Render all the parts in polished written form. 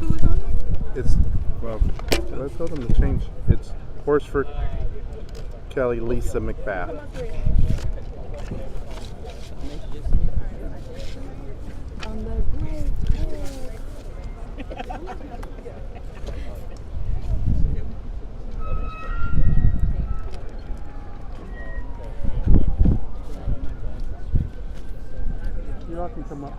Who is on it? It's, well, I told them to change. It's Horsford, Kelly, Lisa McBath. You all can come up.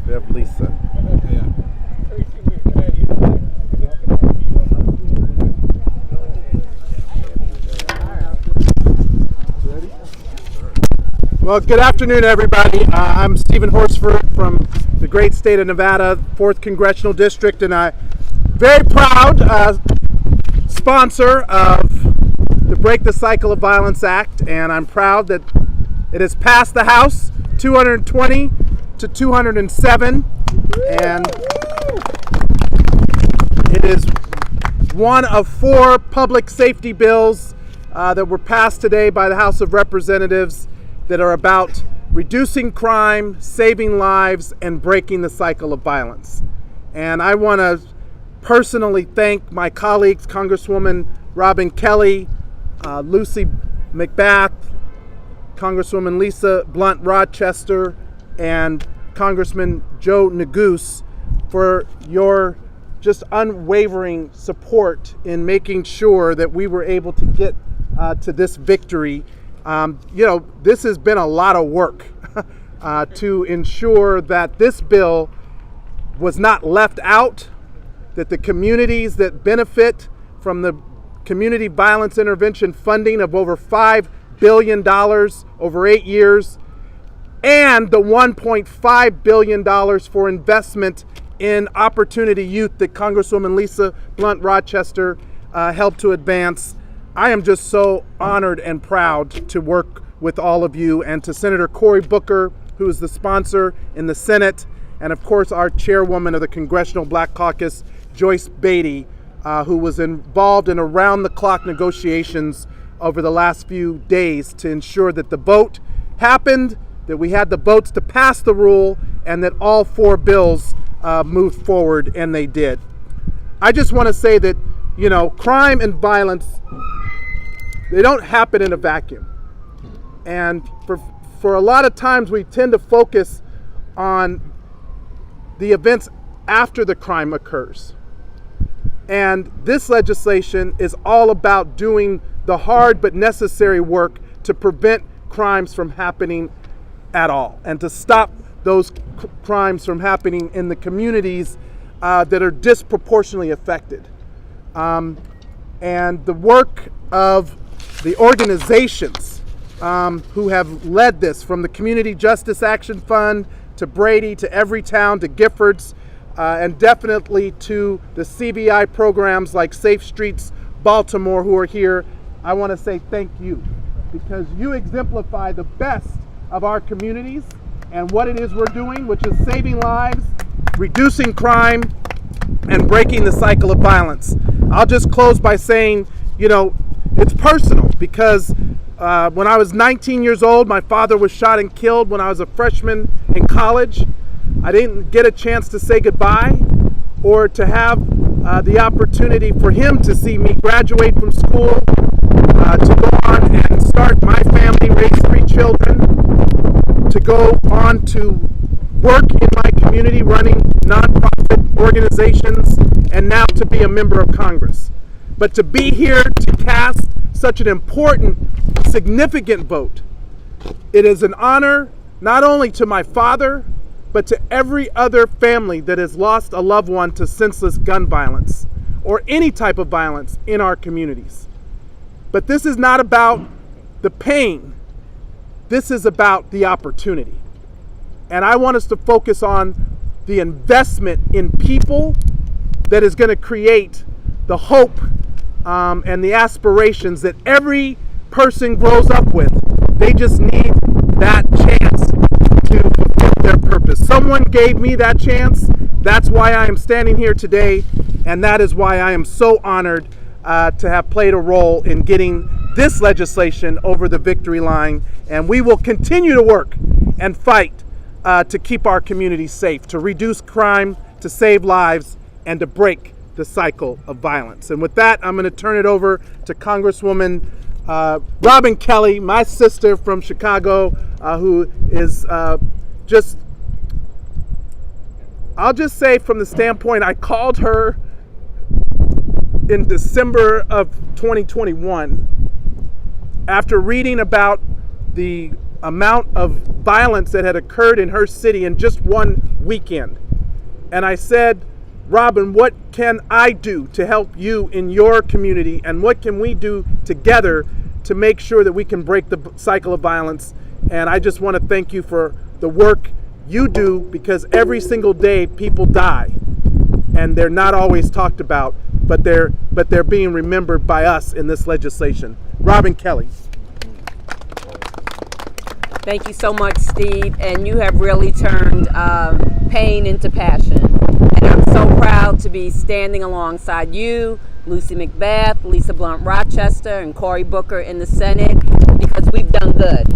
We have Lisa. Ready? Well, good afternoon, everybody. I'm Steven Horsford from the great state of Nevada, 4th Congressional District, and I'm very proud sponsor of the Break the Cycle of Violence Act, and I'm proud that it has passed the House 220 to 207, and it is one of 4 public safety bills that were passed today by the House of Representatives that are about reducing crime, saving lives, and breaking the cycle of violence. And I want to personally thank my colleagues, Congresswoman Robin Kelly, Lucy McBath, Congresswoman Lisa Blunt Rochester, and Congressman Joe Neguse for your just unwavering support in making sure that we were able to get to this victory. This has been a lot of work to ensure that this bill was not left out, that the communities that benefit from the community violence intervention funding of over $5 billion over 8 years, and the $1.5 billion for investment in opportunity youth that Congresswoman Lisa Blunt Rochester helped to advance. I am just so honored and proud to work with all of you, and to Senator Cory Booker, who is the sponsor in the Senate, and of course our chairwoman of the Congressional Black Caucus, Joyce Beatty, who was involved in around-the-clock negotiations over the last few days to ensure that the vote happened, that we had the votes to pass the rule, and that all 4 bills moved forward, and they did. I just want to say that, crime and violence, they don't happen in a vacuum. And for a lot of times we tend to focus on the events after the crime occurs. And this legislation is all about doing the hard but necessary work to prevent crimes from happening at all, and to stop those crimes from happening in the communities that are disproportionately affected. And the work of the organizations who have led this, from the Community Justice Action Fund to Brady to Everytown to Giffords, and definitely to the CVI programs like Safe Streets Baltimore who are here, I want to say thank you, because you exemplify the best of our communities and what it is we're doing, which is saving lives, reducing crime, and breaking the cycle of violence. I'll just close by saying, it's personal, because when I was 19 years old, my father was shot and killed when I was a freshman in college. I didn't get a chance to say goodbye or to have the opportunity for him to see me graduate from school, to go on and start my family, raise 3 children, to go on to work in my community running nonprofit organizations, and now to be a member of Congress. But to be here to cast such an important, significant vote, it is an honor not only to my father, but to every other family that has lost a loved one to senseless gun violence or any type of violence in our communities. But this is not about the pain. This is about the opportunity. And I want us to focus on the investment in people that is going to create the hope and the aspirations that every person grows up with. They just need that chance to fulfill their purpose. Someone gave me that chance. That's why I am standing here today, and that is why I am so honored to have played a role in getting this legislation over the victory line. And we will continue to work and fight to keep our communities safe, to reduce crime, to save lives, and to break the cycle of violence. And with that, I'm going to turn it over to Congresswoman Robin Kelly, my sister from Chicago, who is just, I'll just say from the standpoint, I called her in December of 2021 after reading about the amount of violence that had occurred in her city in just one weekend. And I said, Robin, what can I do to help you in your community, and what can we do together to make sure that we can break the cycle of violence? And I just want to thank you for the work you do, because every single day people die, and they're not always talked about, but they're being remembered by us in this legislation. Robin Kelly. Thank you so much, Steve, and you have really turned pain into passion. And I'm so proud to be standing alongside you, Lucy McBath, Lisa Blunt Rochester, and Cory Booker in the Senate, because we've done good,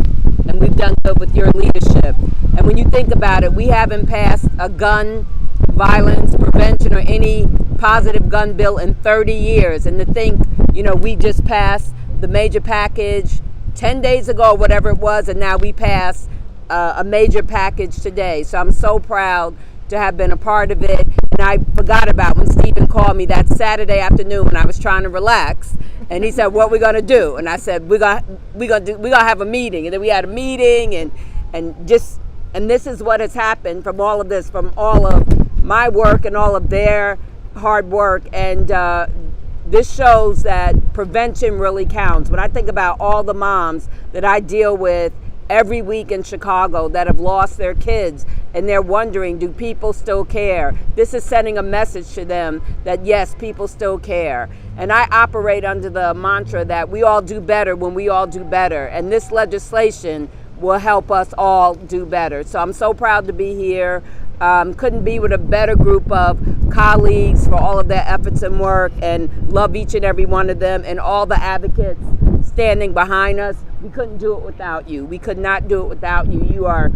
and we've done good with your leadership. And when you think about it, we haven't passed a gun violence prevention or any positive gun bill in 30 years. And to think, we just passed the major package 10 days ago, whatever it was, and now we passed a major package today. So I'm so proud to have been a part of it. And I forgot about when Steven called me that Saturday afternoon when I was trying to relax, and he said, "What are we gonna do?" And I said, "We're gonna have a meeting." And then we had a meeting, and this is what has happened from all of this, from all of my work and all of their hard work. And this shows that prevention really counts. When I think about all the moms that I deal with every week in Chicago that have lost their kids, and they're wondering, do people still care? This is sending a message to them that yes, people still care. And I operate under the mantra that we all do better when we all do better. And this legislation will help us all do better. So I'm so proud to be here. Couldn't be with a better group of colleagues for all of their efforts and work, and love each and every one of them, and all the advocates standing behind us. We couldn't do it without you. We could not do it without you. You are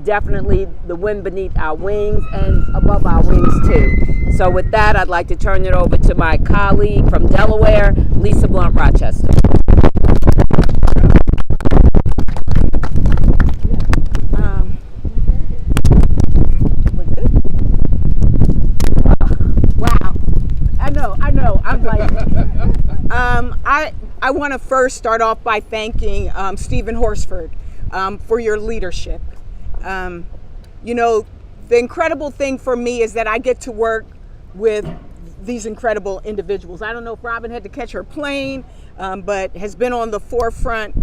definitely the wind beneath our wings and above our wings too. So with that, I'd like to turn it over to my colleague from Delaware, Lisa Blunt Rochester. I want to first start off by thanking Steven Horsford for your leadership. The incredible thing for me is that I get to work with these incredible individuals. I don't know if Robin had to catch her plane, but has been on the forefront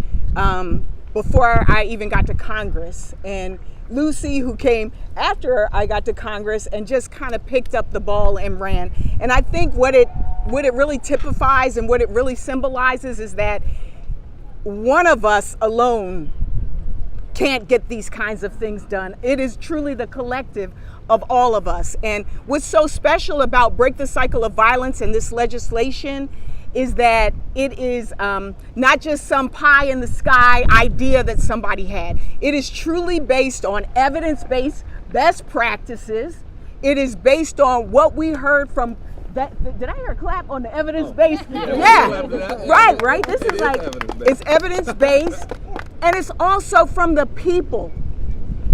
before I even got to Congress. And Lucy, who came after I got to Congress and just kind of picked up the ball and ran. And I think what it really typifies and what it really symbolizes is that one of us alone can't get these kinds of things done. It is truly the collective of all of us. And what's so special about Break the Cycle of Violence and this legislation is that it is not just some pie in the sky idea that somebody had. It is truly based on evidence-based best practices. It is based on what we heard from that. Did I hear a clap on the evidence-based? Yeah. Right. This is like, it's evidence-based, and it's also from the people,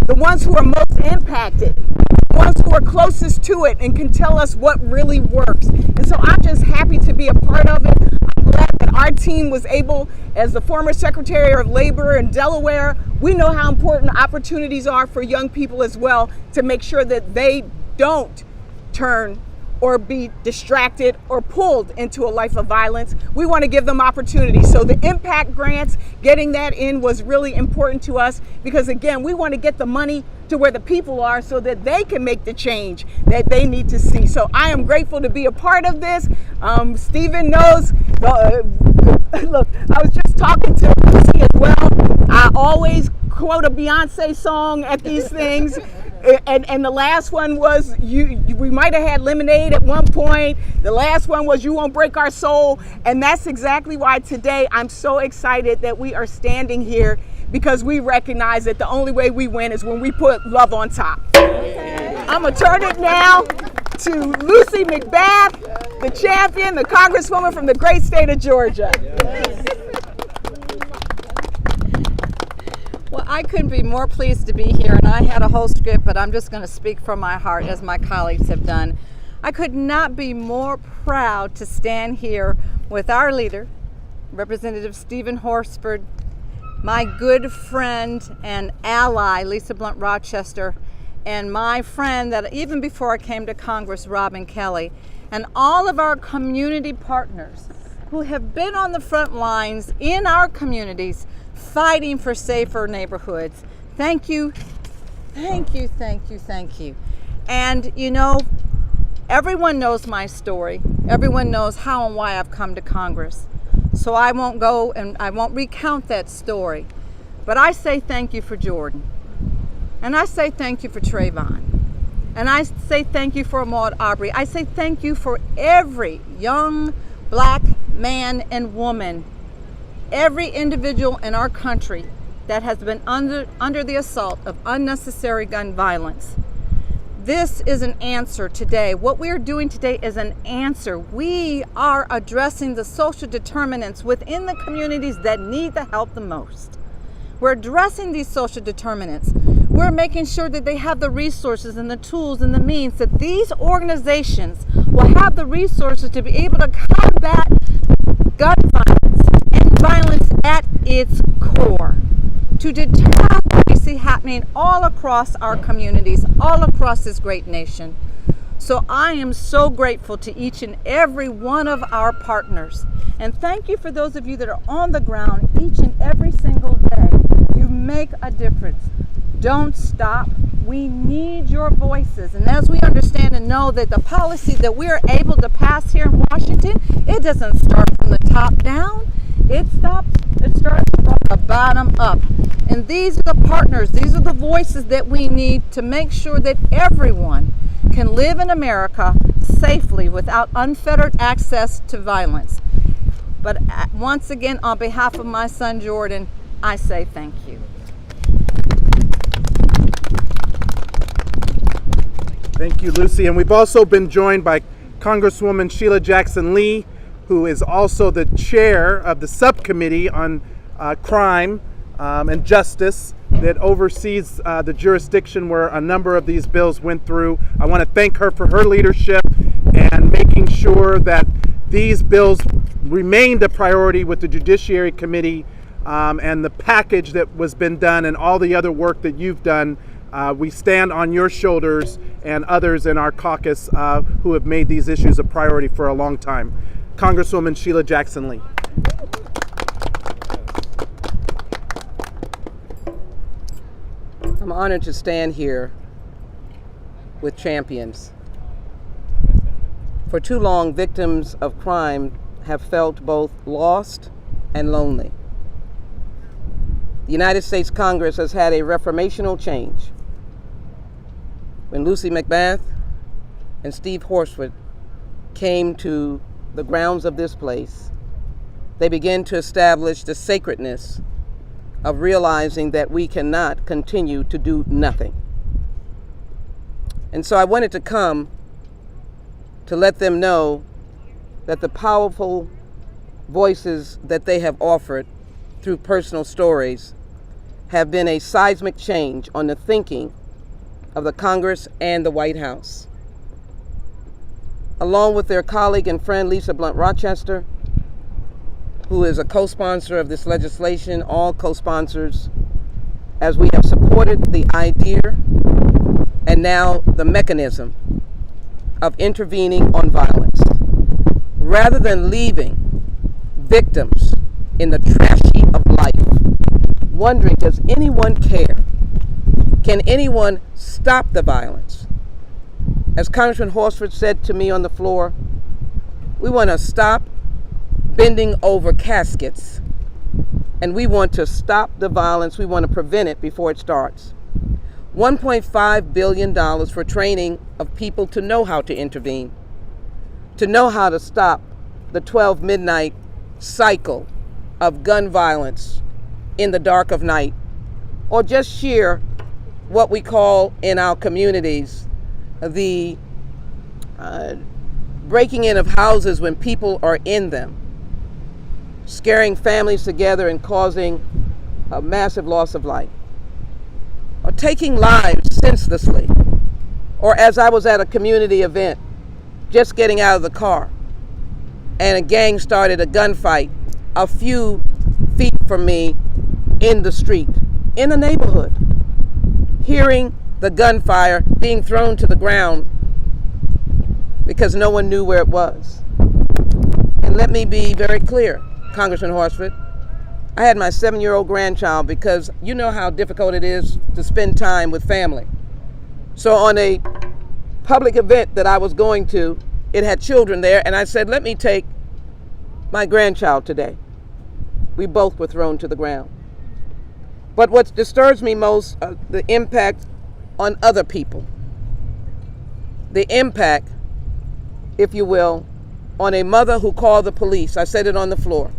the ones who are most impacted, the ones who are closest to it and can tell us what really works. And so I'm just happy to be a part of it. I'm glad that our team was able, as the former Secretary of Labor in Delaware, we know how important opportunities are for young people as well, to make sure that they don't turn or be distracted or pulled into a life of violence. We want to give them opportunities. So the impact grants, getting that in was really important to us, because again, we want to get the money to where the people are so that they can make the change that they need to see. So I am grateful to be a part of this. Steven knows, look, I was just talking to Lucy as well. I always quote a Beyonce song at these things. And the last one was we might have had lemonade at one point. The last one was you won't break our soul. And that's exactly why today I'm so excited that we are standing here, because we recognize that the only way we win is when we put love on top. I'm going to turn it now to Lucy McBath, the champion, the Congresswoman from the great state of Georgia. Well, I couldn't be more pleased to be here, and I had a whole script, but I'm just going to speak from my heart, as my colleagues have done. I could not be more proud to stand here with our leader, Representative Steven Horsford, my good friend and ally, Lisa Blunt Rochester, and my friend that even before I came to Congress, Robin Kelly, and all of our community partners who have been on the front lines in our communities fighting for safer neighborhoods. Thank you, thank you, thank you, thank you. And you know, everyone knows my story. Everyone knows how and why I've come to Congress. So I won't go and I won't recount that story. But I say thank you for Jordan. And I say thank you for Trayvon. And I say thank you for Ahmaud Arbery. I say thank you for every young black man and woman, every individual in our country that has been under the assault of unnecessary gun violence. This is an answer today. What we are doing today is an answer. We are addressing the social determinants within the communities that need the help the most. We're addressing these social determinants. We're making sure that they have the resources and the tools and the means, that these organizations will have the resources to be able to combat gun violence and violence at its core, to deter what we see happening all across our communities, all across this great nation. So I am so grateful to each and every one of our partners. And thank you for those of you that are on the ground each and every single day. You make a difference. Don't stop. We need your voices. And as we understand and know that the policy that we are able to pass here in Washington, it doesn't start from the top down. It starts from the bottom up. And these are the partners, these are the voices that we need to make sure that everyone can live in America safely without unfettered access to violence. But once again, on behalf of my son Jordan, I say thank you. Thank you, Lucy. And we've also been joined by Congresswoman Sheila Jackson-Lee, who is also the chair of the subcommittee on crime and justice that oversees the jurisdiction where a number of these bills went through. I want to thank her for her leadership and making sure that these bills remained a priority with the Judiciary Committee and the package that was been done and all the other work that you've done. We stand on your shoulders and others in our caucus who have made these issues a priority for a long time. Congresswoman Sheila Jackson-Lee. I'm honored to stand here with champions. For too long, victims of crime have felt both lost and lonely. The United States Congress has had a reformational change. When Lucy McBath and Steve Horsford came to the grounds of this place, they began to establish the sacredness of realizing that we cannot continue to do nothing. And so I wanted to come to let them know that the powerful voices that they have offered through personal stories have been a seismic change on the thinking of the Congress and the White House. Along with their colleague and friend Lisa Blunt Rochester, who is a co-sponsor of this legislation, all co-sponsors, as we have supported the idea and now the mechanism of intervening on violence, rather than leaving victims in the trash heap of life, wondering, does anyone care? Can anyone stop the violence? As Congressman Horsford said to me on the floor, we want to stop bending over caskets, and we want to stop the violence. We want to prevent it before it starts. $1.5 billion for training of people to know how to intervene, to know how to stop the 12 midnight cycle of gun violence in the dark of night, or just sheer what we call in our communities the breaking in of houses when people are in them, scaring families together and causing a massive loss of life, or taking lives senselessly, or as I was at a community event, just getting out of the car, and a gang started a gunfight a few feet from me in the street, in the neighborhood, hearing the gunfire being thrown to the ground because no one knew where it was. And let me be very clear, Congressman Horsford, I had my 7-year-old grandchild because you know how difficult it is to spend time with family. So on a public event that I was going to, it had children there, and I said, let me take my grandchild today. We both were thrown to the ground. But what disturbs me most, the impact on other people. The impact, if you will, on a mother who called the police. I said it on the floor.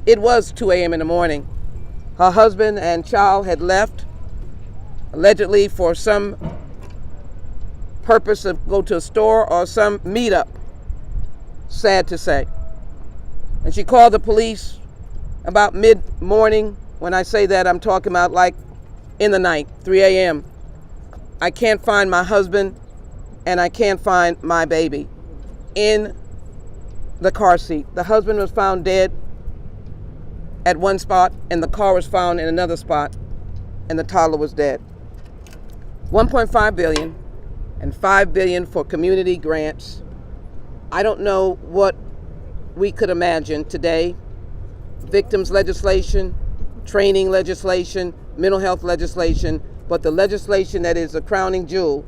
It was 2 a.m. in the morning. Her husband and child had left, allegedly for some purpose to go to a store or some meetup, sad to say. And she called the police about mid-morning. When I say that, I'm talking about like in the night, 3 a.m. I can't find my husband and I can't find my baby in the car seat. The husband was found dead at one spot and the car was found in another spot and the toddler was dead. $1.5 billion and $5 billion for community grants. I don't know what we could imagine today. Victims legislation, training legislation, mental health legislation, but the legislation that is a crowning jewel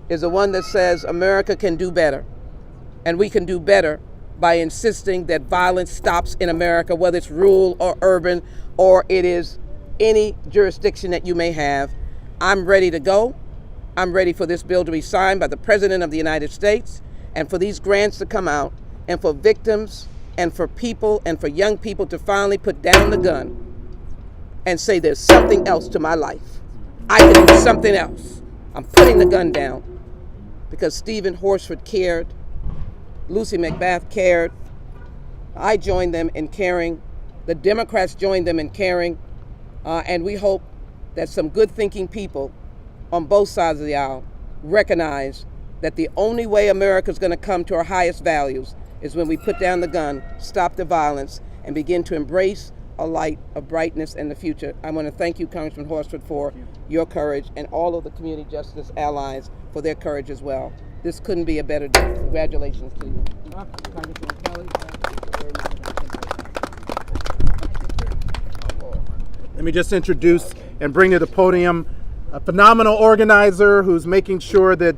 is the one that says America can do better. And we can do better by insisting that violence stops in America, whether it's rural or urban, or it is any jurisdiction that you may have. I'm ready to go. I'm ready for this bill to be signed by the President of the United States, and for these grants to come out, and for victims, and for people, and for young people to finally put down the gun and say there's something else to my life. I can do something else. I'm putting the gun down because Steven Horsford cared. Lucy McBath cared. I joined them in caring. The Democrats joined them in caring. And we hope that some good thinking people on both sides of the aisle recognize that the only way America is going to come to our highest values is when we put down the gun, stop the violence, and begin to embrace a light of brightness in the future. I want to thank you, Congressman Horsford, for your courage, and all of the community justice allies for their courage as well. This couldn't be a better day. Congratulations to you. Let me just introduce and bring to the podium a phenomenal organizer who's making sure that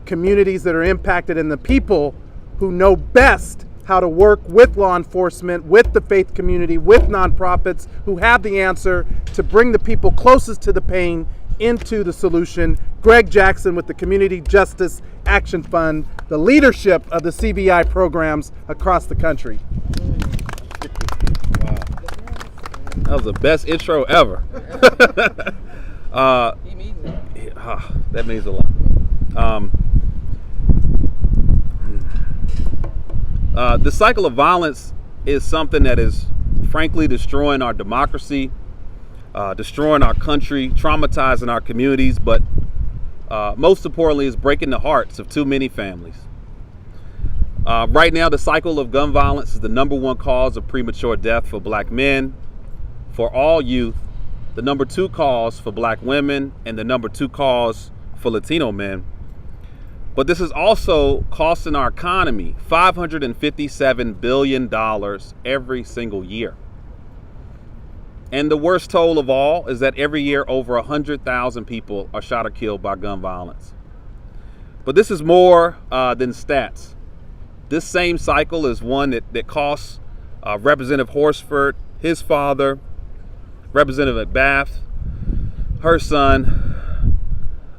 communities that are impacted and the people who know best how to work with law enforcement, with the faith community, with nonprofits who have the answer to bring the people closest to the pain into the solution. Greg Jackson with the Community Justice Action Fund, the leadership of the CBI programs across the country. Wow. That was the best intro ever. That means a lot. The cycle of violence is something that is frankly destroying our democracy, destroying our country, traumatizing our communities, but most importantly is breaking the hearts of too many families. Right now, the cycle of gun violence is the #1 cause of premature death for black men, for all youth, the #2 cause for black women, and the #2 cause for Latino men. But this is also costing our economy $557 billion every single year. And the worst toll of all is that every year over 100,000 people are shot or killed by gun violence. But this is more than stats. This same cycle is one that costs Representative Horsford, his father, Representative McBath, her son,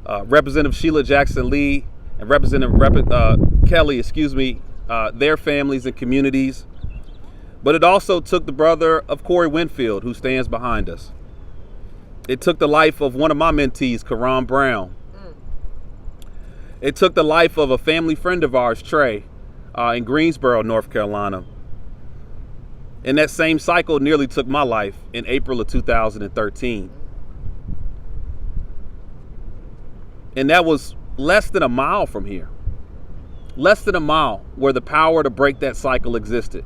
Representative Sheila Jackson Lee and Representative Kelly, their families and communities. But it also took the brother of Corey Winfield, who stands behind us. It took the life of one of my mentees, Karan Brown. It took the life of a family friend of ours, Trey, in Greensboro, North Carolina. And that same cycle nearly took my life in April of 2013. And that was less than a mile from here. Less than a mile where the power to break that cycle existed.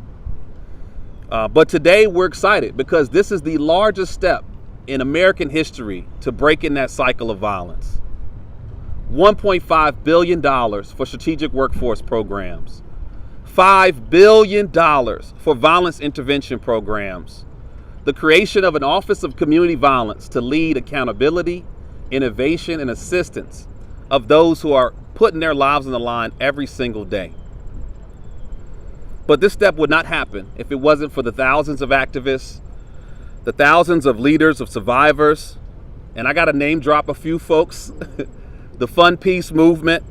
But today we're excited because this is the largest step in American history to breaking that cycle of violence. $1.5 billion for strategic workforce programs. $5 billion for violence intervention programs. The creation of an Office of Community Violence to lead accountability, innovation, and assistance of those who are putting their lives on the line every single day. But this step would not happen if it wasn't for the thousands of activists, the thousands of leaders, of survivors, and I got to name drop a few folks. The Fun Peace Movement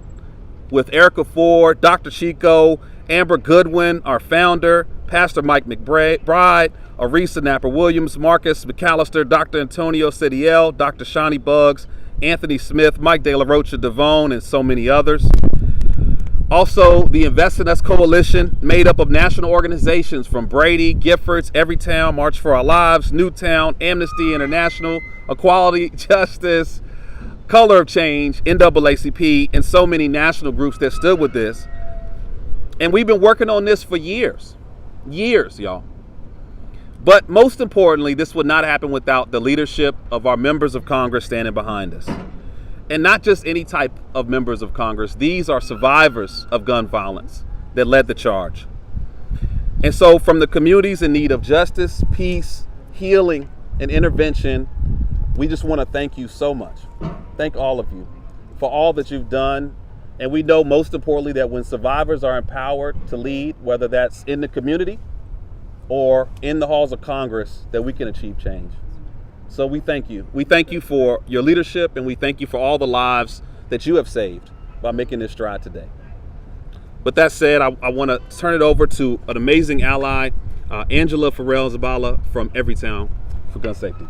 with Erica Ford, Dr. Chico, Amber Goodwin, our founder, Pastor Mike McBride, Arisa Napper-Williams, Marcus McAllister, Dr. Antonio Cediel, Dr. Shawnee Buggs, Anthony Smith, Mike De La Rocha Devone, and so many others. Also, the Invest in Us Coalition, made up of national organizations from Brady, Giffords, Everytown, March for Our Lives, Newtown, Amnesty International, Equality, Justice, Color of Change, NAACP, and so many national groups that stood with this. And we've been working on this for years, y'all. But most importantly, this would not happen without the leadership of our members of Congress standing behind us. And not just any type of members of Congress. These are survivors of gun violence that led the charge. And so from the communities in need of justice, peace, healing, and intervention, we just want to thank you so much. Thank all of you for all that you've done. And we know most importantly that when survivors are empowered to lead, whether that's in the community or in the halls of Congress, that we can achieve change. So we thank you. We thank you for your leadership, and we thank you for all the lives that you have saved by making this stride today. With that said, I want to turn it over to an amazing ally, Angela Farrell-Zabala from Everytown for Gun Safety.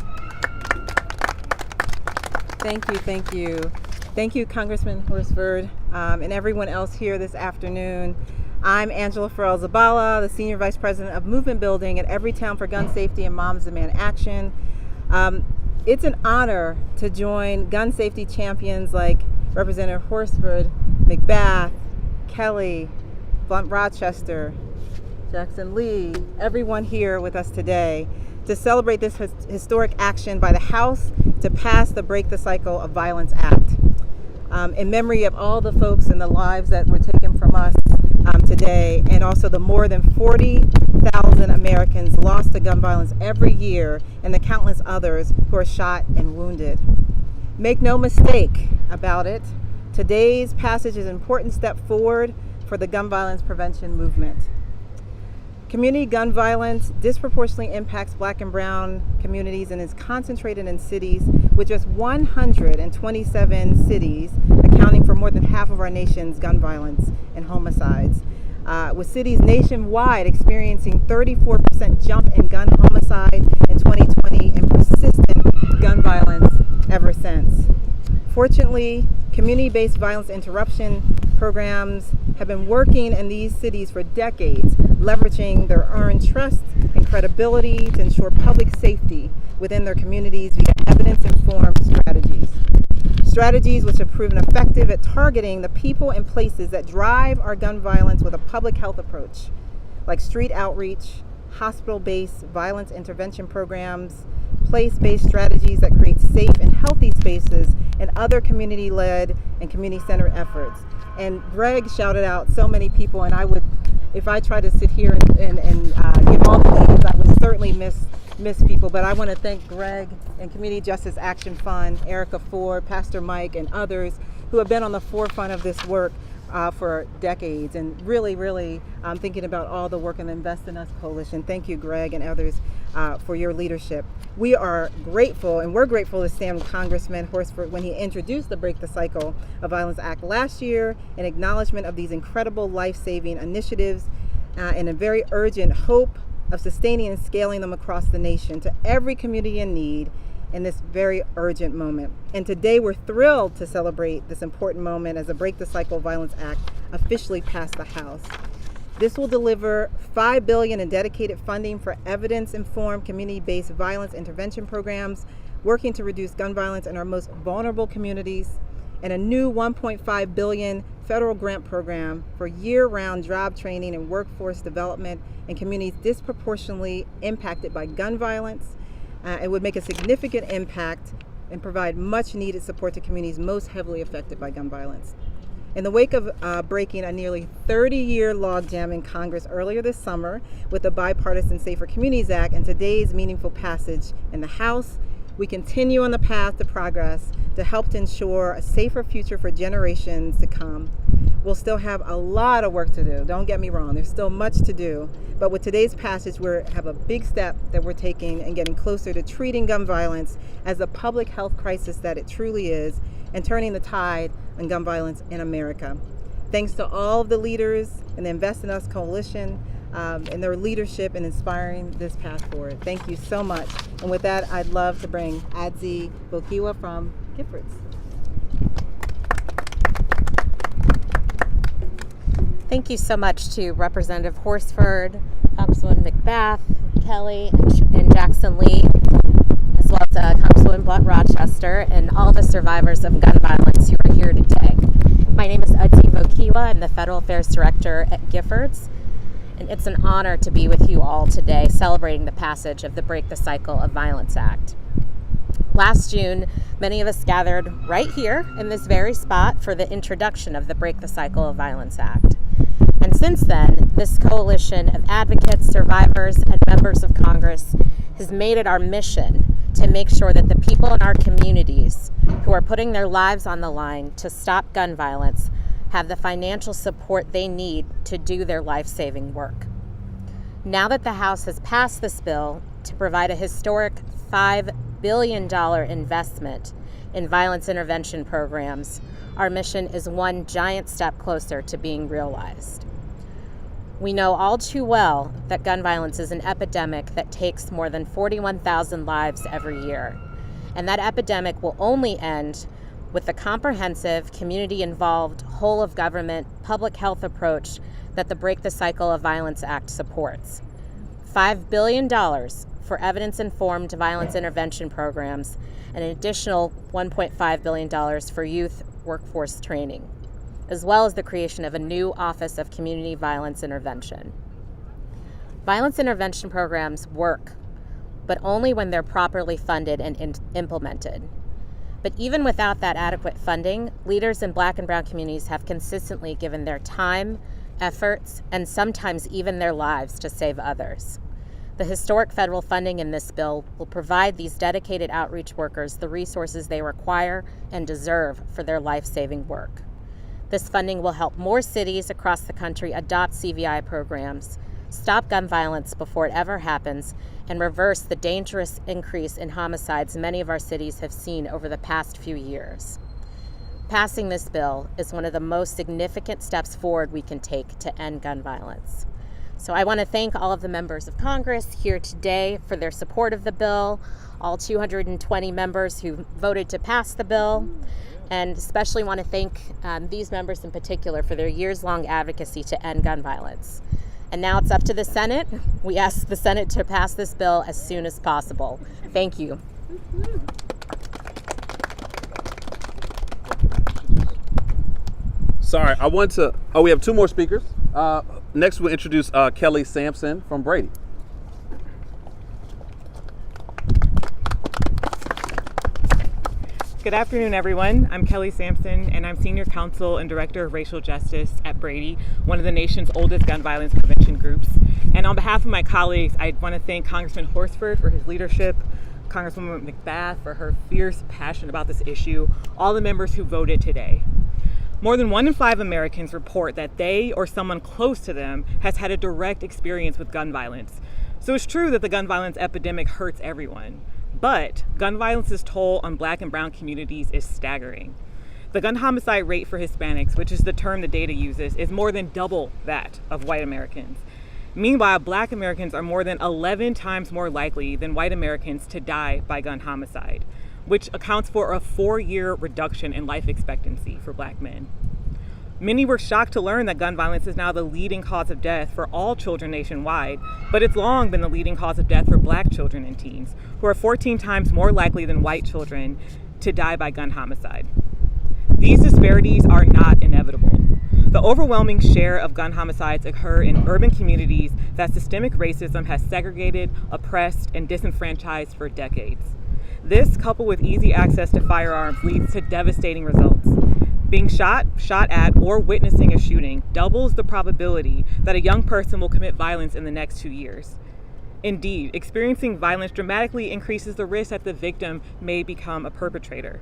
Thank you, thank you. Thank you, Congressman Horsford, and everyone else here this afternoon. I'm Angela Farrell-Zabala, the Senior Vice President of Movement Building at Everytown for Gun Safety and Moms Demand Action. It's an honor to join gun safety champions like Representative Horsford, McBath, Kelly, Blunt Rochester, Jackson Lee, everyone here with us today to celebrate this historic action by the House to pass the Break the Cycle of Violence Act. In memory of all the folks and the lives that were taken from us today, and also the more than 40,000 Americans lost to gun violence every year, and the countless others who are shot and wounded. Make no mistake about it, today's passage is an important step forward for the gun violence prevention movement. Community gun violence disproportionately impacts Black and Brown communities and is concentrated in cities with just 127 cities accounting for more than half of our nation's gun violence and homicides, with cities nationwide experiencing 34% jump in gun homicide in 2020 and persistent gun violence ever since. Fortunately, community-based violence interruption programs have been working in these cities for decades, leveraging their earned trust and credibility to ensure public safety within their communities via evidence-informed strategies. Strategies which have proven effective at targeting the people and places that drive our gun violence with a public health approach, like street outreach, hospital-based violence intervention programs, place-based strategies that create safe and healthy spaces, and other community-led and community-centered efforts. And Greg shouted out so many people, and I would, if I try to sit here and give all the names, I would certainly miss people. But I want to thank Greg and Community Justice Action Fund, Erica Ford, Pastor Mike, and others who have been on the forefront of this work for decades, and really thinking about all the work in the Invest in Us Coalition. Thank you, Greg and others. for your leadership. We are grateful, and we're grateful to stand with Congressman Horsford when he introduced the Break the Cycle of Violence Act last year in acknowledgement of these incredible life-saving initiatives and a very urgent hope of sustaining and scaling them across the nation to every community in need in this very urgent moment. And today we're thrilled to celebrate this important moment as the Break the Cycle of Violence Act officially passed the House. This will deliver $5 billion in dedicated funding for evidence-informed, community-based violence intervention programs, working to reduce gun violence in our most vulnerable communities, and a new $1.5 billion federal grant program for year-round job training and workforce development in communities disproportionately impacted by gun violence. It would make a significant impact and provide much-needed support to communities most heavily affected by gun violence. In the wake of breaking a nearly 30-year logjam in Congress earlier this summer with the bipartisan Safer Communities Act and today's meaningful passage in the House, we continue on the path to progress to help to ensure a safer future for generations to come. We'll still have a lot of work to do. Don't get me wrong, there's still much to do. But with today's passage, we have a big step that we're taking and getting closer to treating gun violence as a public health crisis that it truly is, and turning the tide on gun violence in America. Thanks to all of the leaders in the Invest in Us Coalition and their leadership in inspiring this path forward. Thank you so much. And with that, I'd love to bring Adzi Bokiwa from Giffords. Thank you so much to Representative Horsford, Congresswoman McBath, Kelly, and Jackson Lee, as well as Congresswoman Blunt Rochester, and all the survivors of gun violence who are here today. My name is Adzi Bokiwa. I'm the Federal Affairs Director at Giffords, and it's an honor to be with you all today celebrating the passage of the Break the Cycle of Violence Act. Last June, many of us gathered right here in this very spot for the introduction of the Break the Cycle of Violence Act. And since then, this coalition of advocates, survivors, and members of Congress has made it our mission to make sure that the people in our communities who are putting their lives on the line to stop gun violence have the financial support they need to do their life-saving work. Now that the House has passed this bill to provide a historic $5 billion investment in violence intervention programs, our mission is one giant step closer to being realized. We know all too well that gun violence is an epidemic that takes more than 41,000 lives every year. And that epidemic will only end with the comprehensive, community-involved, whole-of-government public health approach that the Break the Cycle of Violence Act supports. $5 billion for evidence-informed violence intervention programs and an additional $1.5 billion for youth workforce training, as well as the creation of a new Office of Community Violence Intervention. Violence intervention programs work, but only when they're properly funded and implemented. But even without that adequate funding, leaders in Black and brown communities have consistently given their time, efforts, and sometimes even their lives to save others. The historic federal funding in this bill will provide these dedicated outreach workers the resources they require and deserve for their life-saving work. This funding will help more cities across the country adopt CVI programs, stop gun violence before it ever happens, and reverse the dangerous increase in homicides many of our cities have seen over the past few years. Passing this bill is one of the most significant steps forward we can take to end gun violence. So I want to thank all of the members of Congress here today for their support of the bill, all 220 members who voted to pass the bill, and especially want to thank these members in particular for their years-long advocacy to end gun violence. And now it's up to the Senate. We ask the Senate to pass this bill as soon as possible. Thank you. Sorry, we have two more speakers. Next, we'll introduce Kelly Sampson from Brady. Good afternoon, everyone. I'm Kelly Sampson, and I'm Senior Counsel and Director of Racial Justice at Brady, one of the nation's oldest gun violence prevention groups. And on behalf of my colleagues, I want to thank Congressman Horsford for his leadership, Congresswoman McBath for her fierce passion about this issue, all the members who voted today. More than 1 in 5 Americans report that they or someone close to them has had a direct experience with gun violence. So it's true that the gun violence epidemic hurts everyone, but gun violence's toll on Black and brown communities is staggering. The gun homicide rate for Hispanics, which is the term the data uses, is more than double that of white Americans. Meanwhile, Black Americans are more than 11 times more likely than white Americans to die by gun homicide, which accounts for a 4-year reduction in life expectancy for Black men. Many were shocked to learn that gun violence is now the leading cause of death for all children nationwide, but it's long been the leading cause of death for Black children and teens, who are 14 times more likely than white children to die by gun homicide. These disparities are not inevitable. The overwhelming share of gun homicides occur in urban communities that systemic racism has segregated, oppressed, and disenfranchised for decades. This, coupled with easy access to firearms, leads to devastating results. Being shot at, or witnessing a shooting doubles the probability that a young person will commit violence in the next 2 years. Indeed, experiencing violence dramatically increases the risk that the victim may become a perpetrator.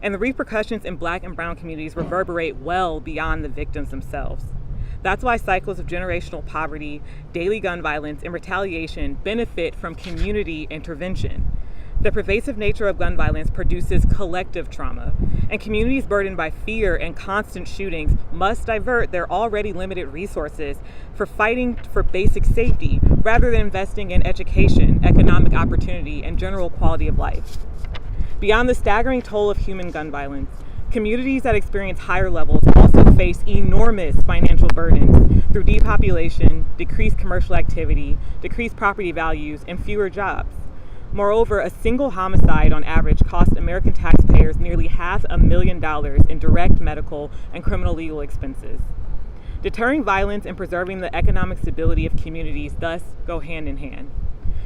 And the repercussions in Black and brown communities reverberate well beyond the victims themselves. That's why cycles of generational poverty, daily gun violence, and retaliation benefit from community intervention. The pervasive nature of gun violence produces collective trauma, and communities burdened by fear and constant shootings must divert their already limited resources for fighting for basic safety rather than investing in education, economic opportunity, and general quality of life. Beyond the staggering toll of human gun violence, communities that experience higher levels also face enormous financial burdens through depopulation, decreased commercial activity, decreased property values, and fewer jobs. Moreover, a single homicide on average costs American taxpayers nearly $500,000 in direct medical and criminal legal expenses. Deterring violence and preserving the economic stability of communities thus go hand in hand.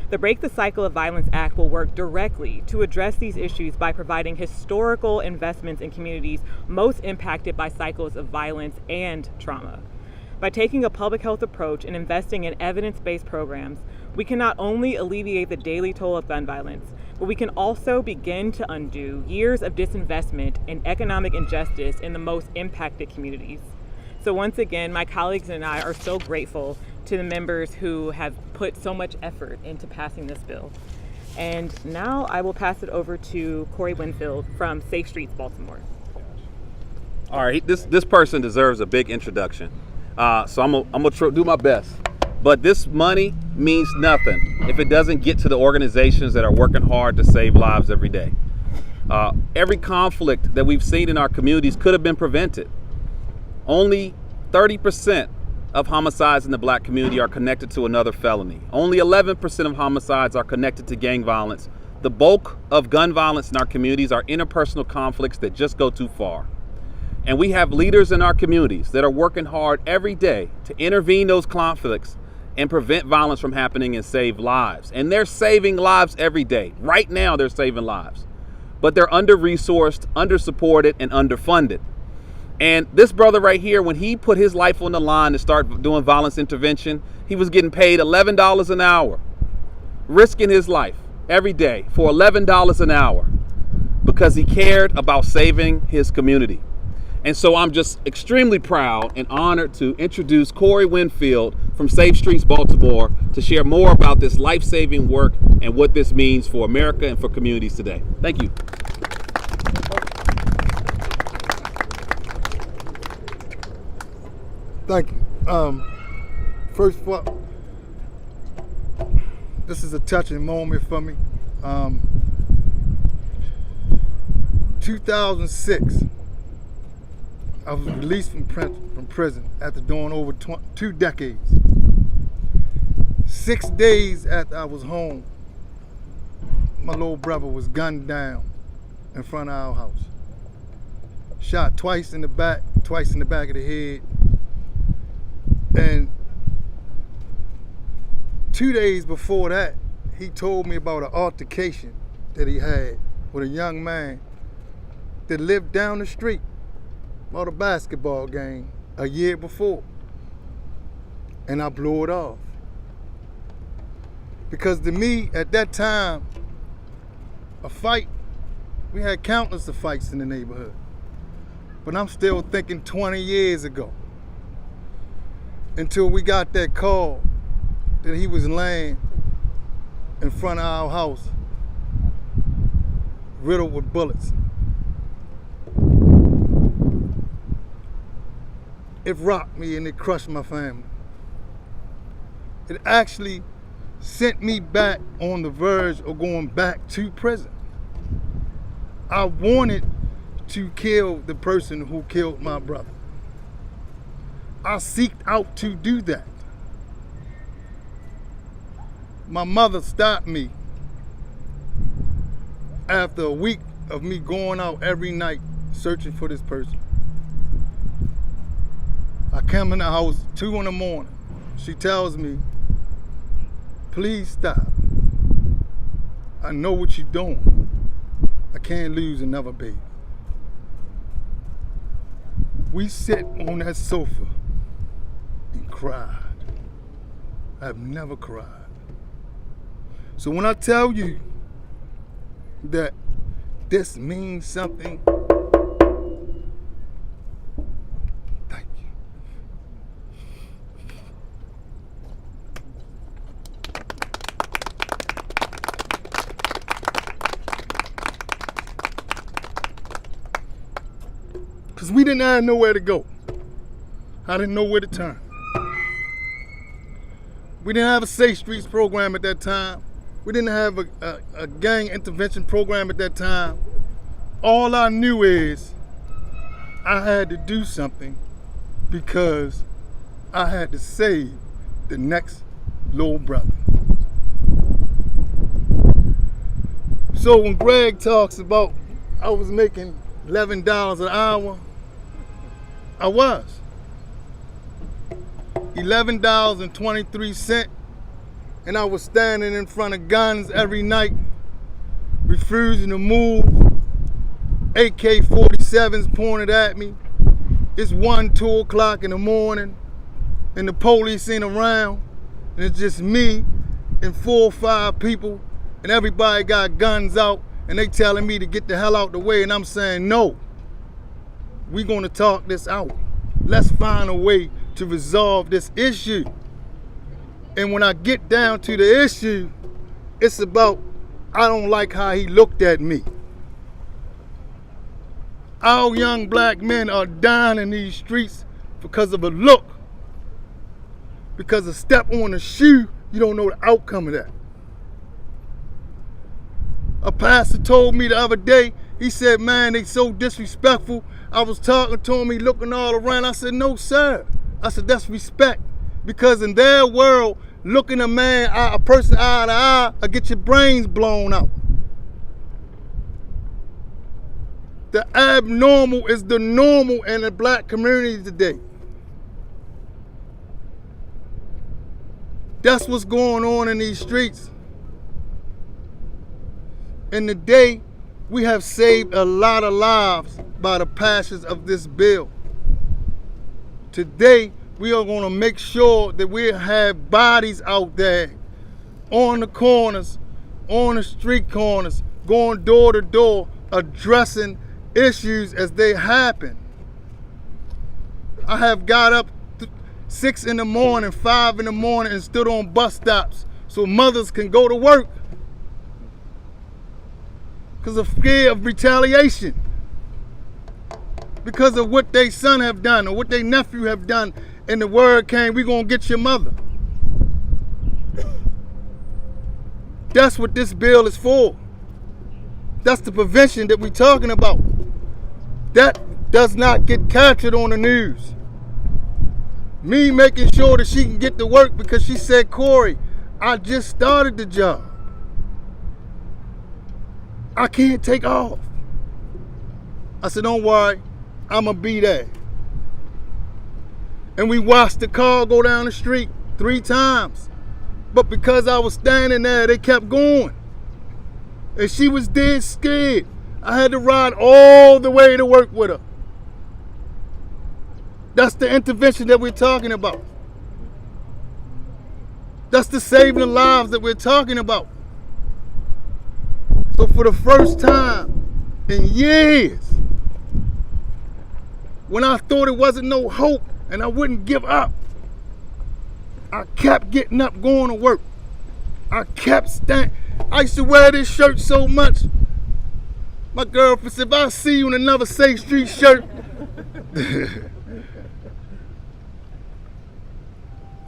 The Break the Cycle of Violence Act will work directly to address these issues by providing historical investments in communities most impacted by cycles of violence and trauma. By taking a public health approach and investing in evidence-based programs, we can not only alleviate the daily toll of gun violence, but we can also begin to undo years of disinvestment and economic injustice in the most impacted communities. So once again, my colleagues and I are so grateful to the members who have put so much effort into passing this bill. And now I will pass it over to Corey Winfield from Safe Streets, Baltimore. All right, this person deserves a big introduction. So I'm gonna do my best. But this money means nothing if it doesn't get to the organizations that are working hard to save lives every day. Every conflict that we've seen in our communities could have been prevented. Only 30% of homicides in the Black community are connected to another felony. Only 11% of homicides are connected to gang violence. The bulk of gun violence in our communities are interpersonal conflicts that just go too far. And we have leaders in our communities that are working hard every day to intervene those conflicts and prevent violence from happening and save lives. And they're saving lives every day. Right now, they're saving lives. But they're under-resourced, under-supported, and underfunded. And this brother right here, when he put his life on the line to start doing violence intervention, he was getting paid $11 an hour, risking his life every day for $11 an hour because he cared about saving his community. And so I'm just extremely proud and honored to introduce Corey Winfield from Safe Streets, Baltimore, to share more about this life-saving work and what this means for America and for communities today. Thank you. Thank you. First of all, this is a touching moment for me. 2006, I was released from prison after doing over 2 decades. 6 days after I was home, my little brother was gunned down in front of our house. Shot twice in the back of the head. And 2 days before that, he told me about an altercation that he had with a young man that lived down the street about a basketball game a year before. And I blew it off. Because to me, at that time, a fight, we had countless of fights in the neighborhood. But I'm still thinking 20 years ago. Until we got that call that he was laying in front of our house, riddled with bullets. It rocked me and it crushed my family. It actually sent me back on the verge of going back to prison. I wanted to kill the person who killed my brother. I seeked out to do that. My mother stopped me after a week of me going out every night searching for this person. I come in the house 2 in the morning. She tells me, please stop. I know what you're doing. I can't lose another baby. We sat on that sofa and cried. I've never cried. So when I tell you that this means something, thank you. Because we didn't have nowhere to go. I didn't know where to turn. We didn't have a Safe Streets program at that time. We didn't have a gang intervention program at that time. All I knew is I had to do something because I had to save the next little brother. So when Greg talks about I was making $11 an hour, I was. $11.23, and I was standing in front of guns every night, refusing to move. AK-47s pointed at me. It's 1, 2 o'clock in the morning, and the police ain't around, and it's just me and 4 or 5 people, and everybody got guns out, and they telling me to get the hell out the way, and I'm saying, no, we gonna talk this out. Let's find a way to resolve this issue. And when I get down to the issue, it's about, I don't like how he looked at me. Our young black men are dying in these streets because of a look. Because a step on a shoe, you don't know the outcome of that. A pastor told me the other day, he said, man, they so disrespectful. I was talking to him, he looking all around. I said, no, sir. I said, that's respect. Because in their world, looking a person eye to eye, will get your brains blown out. The abnormal is the normal in the black community today. That's what's going on in these streets. And today, we have saved a lot of lives by the passage of this bill. Today, we are going to make sure that we have bodies out there on the corners, on the street corners, going door to door, addressing issues as they happen. I have got up 6 in the morning, 5 in the morning, and stood on bus stops so mothers can go to work because of fear of retaliation, because of what their son have done or what their nephew have done, and the word came, we gonna get your mother. That's what this bill is for. That's the prevention that we're talking about. That does not get captured on the news. Me making sure that she can get to work because she said, Corey, I just started the job. I can't take off. I said, don't worry, I'm gonna be there. And we watched the car go down the street 3 times. But because I was standing there, they kept going. And she was dead scared. I had to ride all the way to work with her. That's the intervention that we're talking about. That's the saving of lives that we're talking about. So for the first time in years, when I thought it wasn't no hope and I wouldn't give up, I kept getting up, going to work. I kept standing. I used to wear this shirt so much. My girlfriend said, if I see you in another Safe Street shirt.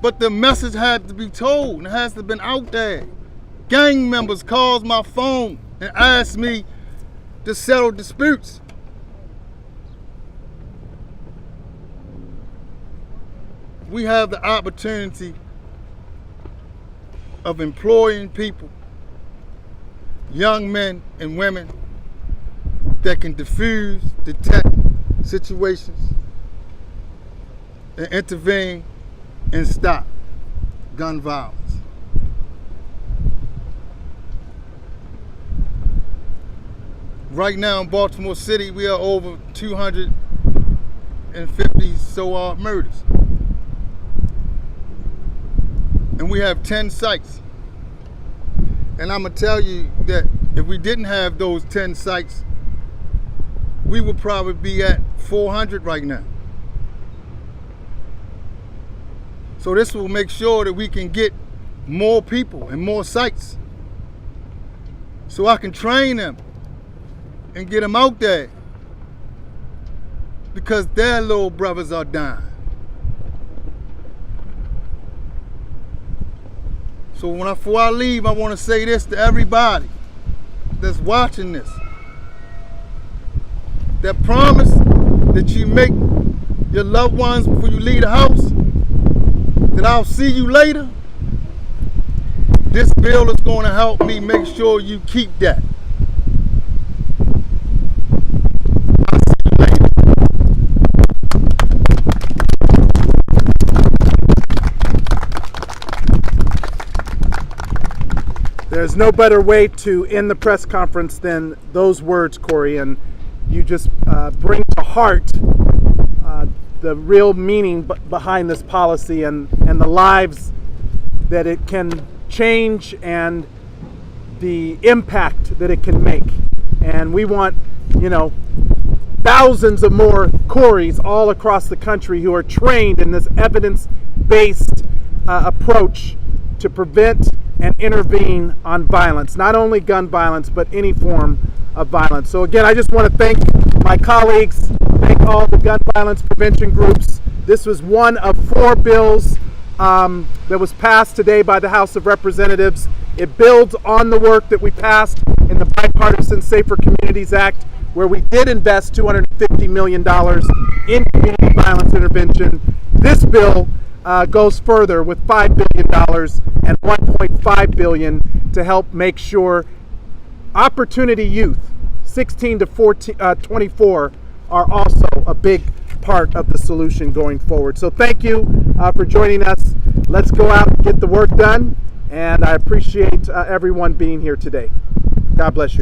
But the message had to be told, and it has to have been out there. Gang members called my phone and asked me to settle disputes. We have the opportunity of employing people, young men and women, that can diffuse, detect situations, and intervene and stop gun violence. Right now in Baltimore City, we are over 250 so-called murders. And we have 10 sites. And I'm gonna tell you that if we didn't have those 10 sites, we would probably be at 400 right now. So this will make sure that we can get more people and more sites, so I can train them and get them out there, because their little brothers are dying. So before I leave, I want to say this to everybody that's watching this. That promise that you make your loved ones before you leave the house, that I'll see you later, this bill is going to help me make sure you keep that. I'll see you later. There's no better way to end the press conference than those words, Corey, and you just bring to heart the real meaning behind this policy and the lives that it can change and the impact that it can make. And we want, thousands of more Coreys all across the country who are trained in this evidence-based approach to prevent and intervene on violence, not only gun violence, but any form of violence. So again, I just want to thank my colleagues, thank all the gun violence prevention groups. This was one of 4 bills that was passed today by the House of Representatives. It builds on the work that we passed in the Bipartisan Safer Communities Act, where we did invest $250 million in community violence intervention. This bill goes further with $5 billion and $1.5 billion to help make sure opportunity youth, 16 to 24, are also a big part of the solution going forward. So thank you for joining us. Let's go out and get the work done. And I appreciate everyone being here today. God bless you.